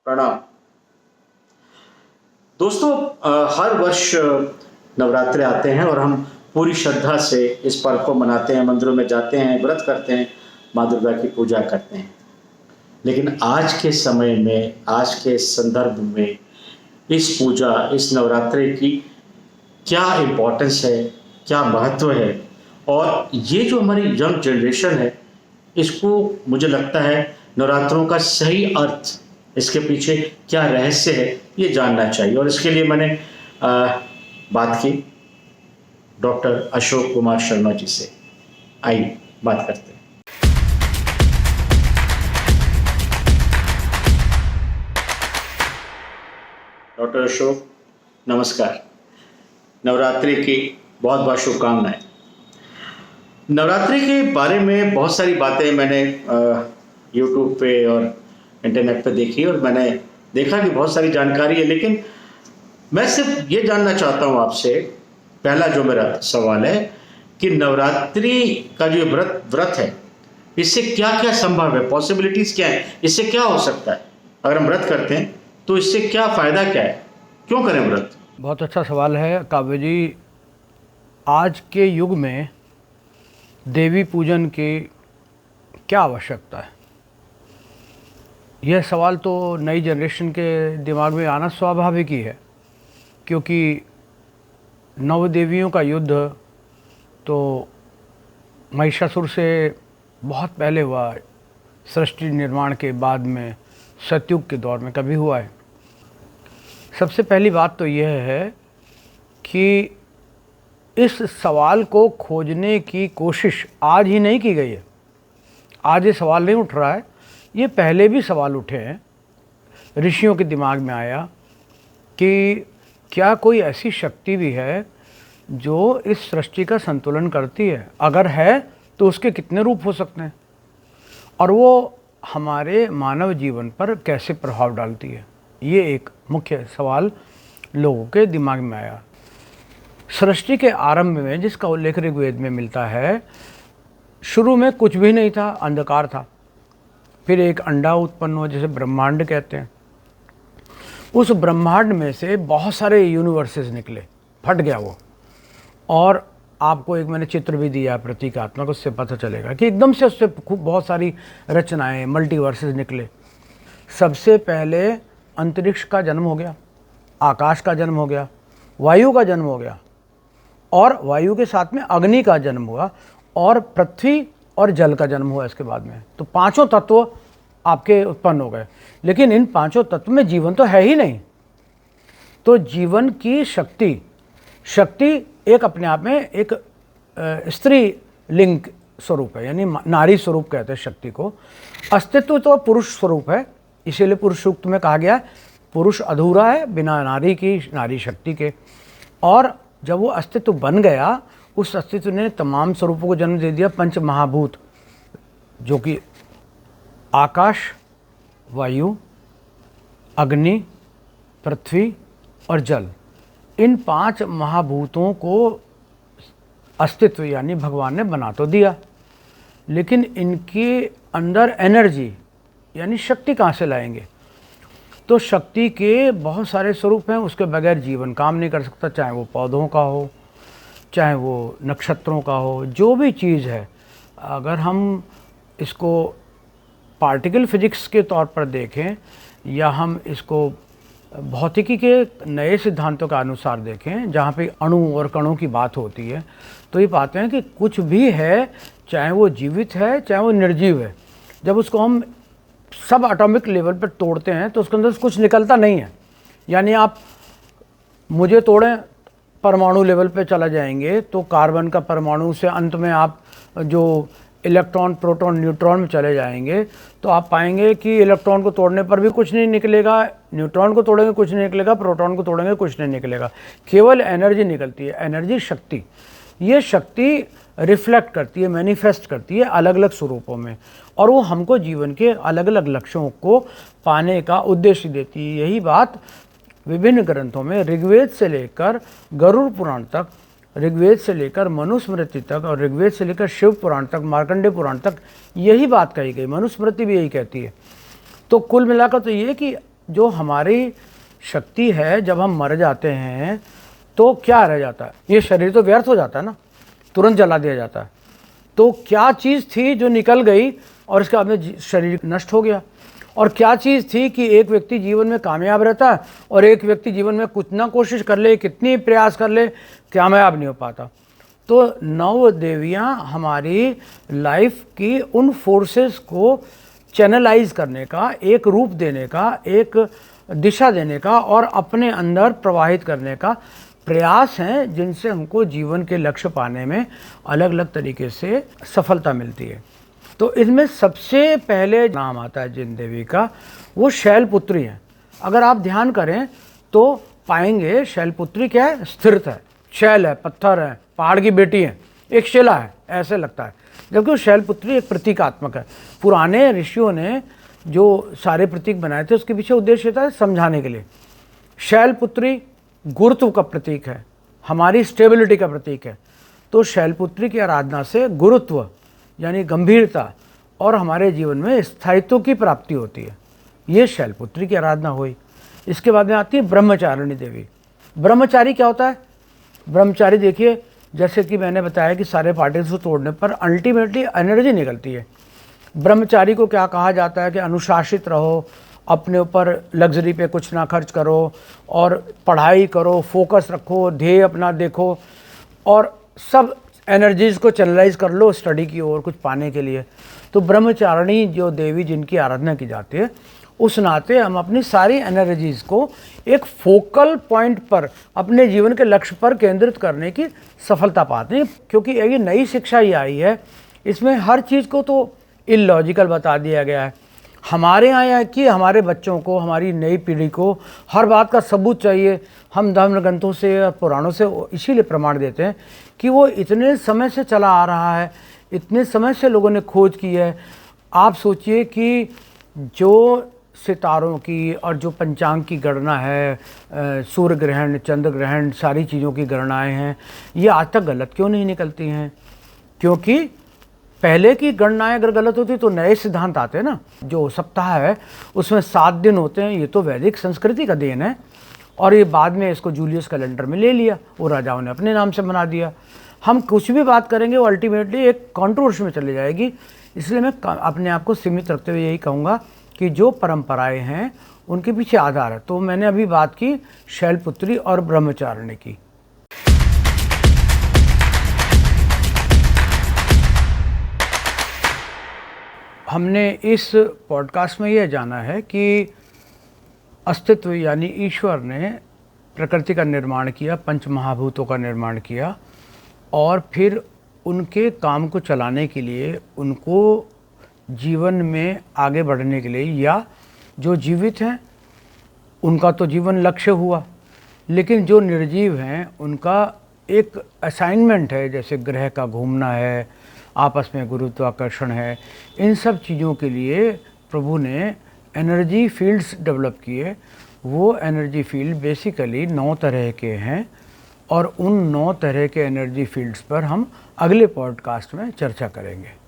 प्रणाम दोस्तों। हर वर्ष नवरात्रे आते हैं और हम पूरी श्रद्धा से इस पर्व को मनाते हैं, मंदिरों में जाते हैं, व्रत करते हैं, माँ दुर्गा की पूजा करते हैं। लेकिन आज के समय में, आज के संदर्भ में इस पूजा, इस नवरात्रे की क्या इम्पोर्टेंस है, क्या महत्व है, और ये जो हमारी यंग जनरेशन है, इसको मुझे लगता है नवरात्रों का सही अर्थ, इसके पीछे क्या रहस्य है, ये जानना चाहिए। और इसके लिए मैंने बात की डॉक्टर अशोक कुमार शर्मा जी से। आइए बात करते हैं। डॉक्टर अशोक, नमस्कार। नवरात्रि की बहुत बहुत शुभकामनाएं। नवरात्रि के बारे में बहुत सारी बातें मैंने यूट्यूब पे और इंटरनेट पे देखी, और मैंने देखा कि बहुत सारी जानकारी है। लेकिन मैं सिर्फ ये जानना चाहता हूँ आपसे, पहला जो मेरा सवाल है कि नवरात्रि का जो व्रत है, इससे क्या क्या संभव है, पॉसिबिलिटीज़ क्या है, इससे क्या हो सकता है? अगर हम व्रत करते हैं तो इससे क्या फ़ायदा क्या है, क्यों करें व्रत? बहुत अच्छा सवाल है काव्य जी। आज के युग में देवी पूजन की क्या आवश्यकता है, यह सवाल तो नई जनरेशन के दिमाग में आना स्वाभाविक ही है, क्योंकि नव देवियों का युद्ध तो महिषासुर से बहुत पहले हुआ, सृष्टि निर्माण के बाद में सतयुग के दौर में कभी हुआ है। सबसे पहली बात तो यह है कि इस सवाल को खोजने की कोशिश आज ही नहीं की गई है। आज ये सवाल नहीं उठ रहा है, ये पहले भी सवाल उठे हैं। ऋषियों के दिमाग में आया कि क्या कोई ऐसी शक्ति भी है जो इस सृष्टि का संतुलन करती है? अगर है तो उसके कितने रूप हो सकते हैं, और वो हमारे मानव जीवन पर कैसे प्रभाव डालती है? ये एक मुख्य सवाल लोगों के दिमाग में आया। सृष्टि के आरंभ में, जिसका उल्लेख ऋग्वेद में मिलता है, शुरू में कुछ भी नहीं था, अंधकार था। फिर एक अंडा उत्पन्न हुआ जिसे ब्रह्मांड कहते हैं। उस ब्रह्मांड में से बहुत सारे यूनिवर्सेस निकले, फट गया वो। और आपको एक मैंने चित्र भी दिया प्रतीकात्मक, उससे पता चलेगा कि एकदम से उससे खूब बहुत सारी रचनाएं, मल्टीवर्सेस निकले। सबसे पहले अंतरिक्ष का जन्म हो गया, आकाश का जन्म हो गया, वायु का जन्म हो गया, और वायु के साथ में अग्नि का जन्म हुआ, और पृथ्वी और जल का जन्म हुआ इसके बाद में। तो पांचों तत्व आपके उत्पन्न हो गए। लेकिन इन पांचों तत्व में जीवन तो है ही नहीं। तो जीवन की शक्ति एक अपने आप में एक स्त्री लिंग स्वरूप है, यानी नारी स्वरूप कहते हैं शक्ति को। अस्तित्व तो पुरुष स्वरूप है, इसीलिए पुरुष सूक्त में कहा गया है पुरुष अधूरा है बिना नारी की, नारी शक्ति के। और जब वो अस्तित्व बन गया, उस अस्तित्व ने तमाम स्वरूपों को जन्म दे दिया। पंच महाभूत, जो कि आकाश, वायु, अग्नि, पृथ्वी और जल, इन पांच महाभूतों को अस्तित्व यानी भगवान ने बना तो दिया, लेकिन इनके अंदर एनर्जी यानी शक्ति कहाँ से लाएंगे? तो शक्ति के बहुत सारे स्वरूप हैं, उसके बगैर जीवन काम नहीं कर सकता। चाहे वो पौधों का हो, चाहे वो नक्षत्रों का हो, जो भी चीज़ है। अगर हम इसको पार्टिकल फिजिक्स के तौर पर देखें, या हम इसको भौतिकी के नए सिद्धांतों के अनुसार देखें, जहाँ पे अणु और कणों की बात होती है, तो ये पाते हैं कि कुछ भी है, चाहे वो जीवित है चाहे वो निर्जीव है, जब उसको हम सब एटॉमिक लेवल पर तोड़ते हैं तो उसके अंदर कुछ निकलता नहीं है। यानी आप मुझे तोड़ें, परमाणु लेवल पे चला जाएंगे तो कार्बन का परमाणु से अंत में आप जो इलेक्ट्रॉन, प्रोटॉन, न्यूट्रॉन में चले जाएंगे, तो आप पाएंगे कि इलेक्ट्रॉन को तोड़ने पर भी कुछ नहीं निकलेगा, न्यूट्रॉन को तोड़ेंगे कुछ नहीं निकलेगा, प्रोटॉन को तोड़ेंगे कुछ नहीं निकलेगा। केवल एनर्जी निकलती है, एनर्जी, शक्ति। ये शक्ति रिफ्लेक्ट करती है, मैनिफेस्ट करती है अलग अलग स्वरूपों में, और वो हमको जीवन के अलग अलग लक्ष्यों को पाने का उद्देश्य देती है। यही बात विभिन्न ग्रंथों में, ऋग्वेद से लेकर गरुड़ पुराण तक, ऋग्वेद से लेकर मनुस्मृति तक, और ऋग्वेद से लेकर शिव पुराण तक, मार्कंडेय पुराण तक यही बात कही गई। मनुस्मृति भी यही कहती है। तो कुल मिलाकर तो ये कि जो हमारी शक्ति है, जब हम मर जाते हैं तो क्या रह जाता है? ये शरीर तो व्यर्थ हो जाता है ना, तुरंत जला दिया जाता है। तो क्या चीज़ थी जो निकल गई और इसके बाद में शरीर नष्ट हो गया? और क्या चीज़ थी कि एक व्यक्ति जीवन में कामयाब रहता है और एक व्यक्ति जीवन में कुछ ना कोशिश कर ले, कितनी प्रयास कर ले, कामयाब नहीं हो पाता? तो नौ देवियाँ हमारी लाइफ की उन फोर्सेस को चैनलाइज करने का, एक रूप देने का, एक दिशा देने का और अपने अंदर प्रवाहित करने का प्रयास हैं, जिनसे हमको जीवन के लक्ष्य पाने में अलग अलग तरीके से सफलता मिलती है। तो इसमें सबसे पहले नाम आता है जिन देवी का, वो शैलपुत्री है। अगर आप ध्यान करें तो पाएंगे शैलपुत्री क्या है? स्थिरता है, शैल है, पत्थर है, पहाड़ की बेटी है, एक शिला है, ऐसे लगता है। जबकि वो शैलपुत्री एक प्रतीकात्मक है। पुराने ऋषियों ने जो सारे प्रतीक बनाए थे उसके पीछे उद्देश्य था समझाने के लिए। शैलपुत्री गुरुत्व का प्रतीक है, हमारी स्टेबिलिटी का प्रतीक है। तो शैलपुत्री की आराधना से गुरुत्व यानी गंभीरता और हमारे जीवन में स्थायित्व की प्राप्ति होती है। ये शैलपुत्री की आराधना हुई। इसके बाद में आती है ब्रह्मचारिणी देवी। ब्रह्मचारी क्या होता है? ब्रह्मचारी देखिए, जैसे कि मैंने बताया कि सारे पार्टिकल्स को तोड़ने पर अल्टीमेटली एनर्जी निकलती है। ब्रह्मचारी को क्या कहा जाता है कि अनुशासित रहो, अपने ऊपर लग्जरी पे कुछ ना खर्च करो और पढ़ाई करो, फोकस रखो, ध्येय अपना देखो और सब एनर्जीज़ को चैनलाइज कर लो स्टडी की ओर कुछ पाने के लिए। तो ब्रह्मचारिणी जो देवी जिनकी आराधना की जाती है, उस नाते हम अपनी सारी एनर्जीज़ को एक फोकल पॉइंट पर अपने जीवन के लक्ष्य पर केंद्रित करने की सफलता पाते हैं। क्योंकि ये नई शिक्षा ये आई है, इसमें हर चीज़ को तो इलॉजिकल बता दिया गया है। हमारे यहाँ यह कि हमारे बच्चों को, हमारी नई पीढ़ी को हर बात का सबूत चाहिए। हम धर्म ग्रंथों से और पुराणों से इसीलिए प्रमाण देते हैं कि वो इतने समय से चला आ रहा है, इतने समय से लोगों ने खोज की है। आप सोचिए कि जो सितारों की और जो पंचांग की गणना है, सूर्य ग्रहण, चंद्र ग्रहण, सारी चीज़ों की गणनाएं हैं, ये आज तक गलत क्यों नहीं निकलती हैं? क्योंकि पहले की गणनाएं अगर गलत होती तो नए सिद्धांत आते ना। जो सप्ताह है उसमें 7 दिन होते हैं, ये तो वैदिक संस्कृति का देन है। और ये बाद में इसको जूलियस कैलेंडर में ले लिया, वो राजाओं ने अपने नाम से बना दिया। हम कुछ भी बात करेंगे वो अल्टीमेटली एक कंट्रोवर्सी में चली जाएगी। इसलिए मैं अपने आप को सीमित रखते हुए यही कहूँगा कि जो परंपराएं हैं उनके पीछे आधार है। तो मैंने अभी बात की शैलपुत्री और ब्रह्मचारिणी की। हमने इस पॉडकास्ट में यह जाना है कि अस्तित्व यानी ईश्वर ने प्रकृति का निर्माण किया, पंच महाभूतों का निर्माण किया और फिर उनके काम को चलाने के लिए, उनको जीवन में आगे बढ़ने के लिए, या जो जीवित हैं उनका तो जीवन लक्ष्य हुआ, लेकिन जो निर्जीव हैं उनका एक असाइनमेंट है, जैसे ग्रह का घूमना है, आपस में गुरुत्वाकर्षण है। इन सब चीज़ों के लिए प्रभु ने एनर्जी फील्ड्स डेवलप किए। वो एनर्जी फील्ड बेसिकली 9 तरह के हैं और उन 9 तरह के एनर्जी फील्ड्स पर हम अगले पॉडकास्ट में चर्चा करेंगे।